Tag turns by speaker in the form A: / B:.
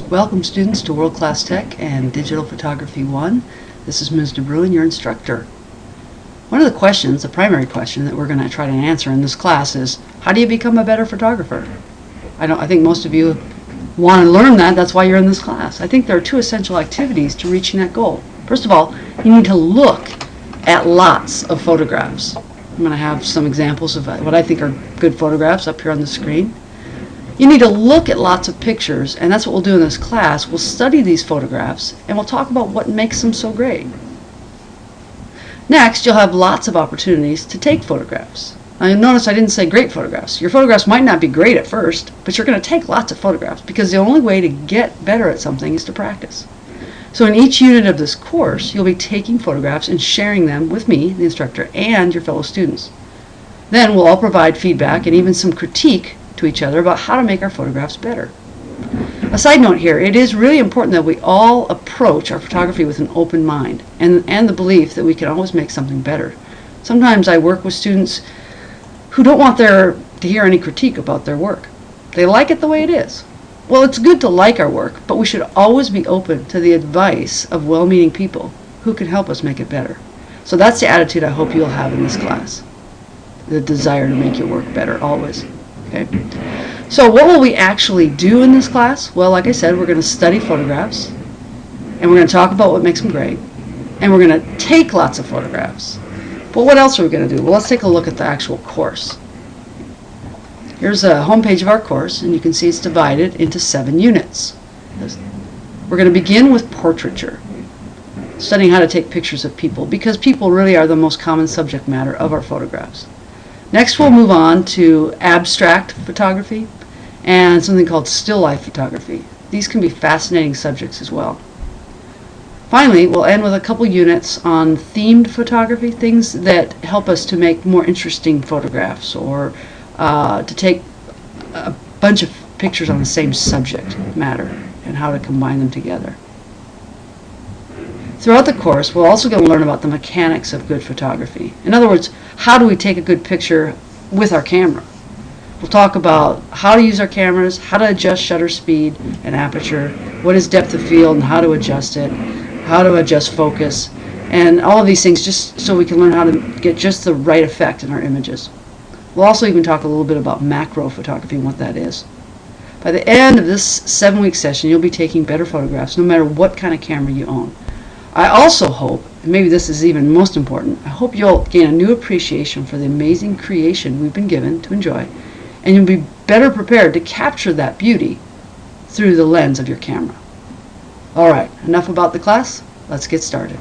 A: Welcome students to World Class Tech and Digital Photography 1. This is Ms. DeBruin, your instructor. One of the questions, the primary question that we're going to try to answer in this class is, how do you become a better photographer? I think most of you want to learn that. That's why you're in this class. I think there are two essential activities to reaching that goal. First of all, you need to look at lots of photographs. I'm going to have some examples of what I think are good photographs up here on the screen. You need to look at lots of pictures, and that's what we'll do in this class. We'll study these photographs, and we'll talk about what makes them so great. Next, you'll have lots of opportunities to take photographs. Now, you'll notice I didn't say great photographs. Your photographs might not be great at first, but you're going to take lots of photographs because the only way to get better at something is to practice. So in each unit of this course, you'll be taking photographs and sharing them with me, the instructor, and your fellow students. Then we'll all provide feedback and even some critique to each other about how to make our photographs better. A side note here, it is really important that we all approach our photography with an open mind and the belief that we can always make something better. Sometimes I work with students who don't want to hear any critique about their work. They like it the way it is. Well, it's good to like our work, but we should always be open to the advice of well-meaning people who can help us make it better. So that's the attitude I hope you'll have in this class. The desire to make your work better, always. Okay. So what will we actually do in this class? Well, like I said, we're going to study photographs, and we're going to talk about what makes them great, and we're going to take lots of photographs. But what else are we going to do? Well, let's take a look at the actual course. Here's a home page of our course, and you can see it's divided into 7 units. We're going to begin with Portraiture, studying how to take pictures of people, because people really are the most common subject matter of our photographs. Next, we'll move on to abstract photography and something called still life photography. These can be fascinating subjects as well. Finally, we'll end with a couple units on themed photography, things that help us to make more interesting photographs or to take a bunch of pictures on the same subject matter and how to combine them together. Throughout the course, we're also going to learn about the mechanics of good photography. In other words, how do we take a good picture with our camera? We'll talk about how to use our cameras, how to adjust shutter speed and aperture, what is depth of field and how to adjust it, how to adjust focus, and all of these things just so we can learn how to get just the right effect in our images. We'll also even talk a little bit about macro photography and what that is. By the end of this 7-week session, you'll be taking better photographs no matter what kind of camera you own. I also hope, and maybe this is even most important, I hope you'll gain a new appreciation for the amazing creation we've been given to enjoy, and you'll be better prepared to capture that beauty through the lens of your camera. Alright, enough about the class. Let's get started.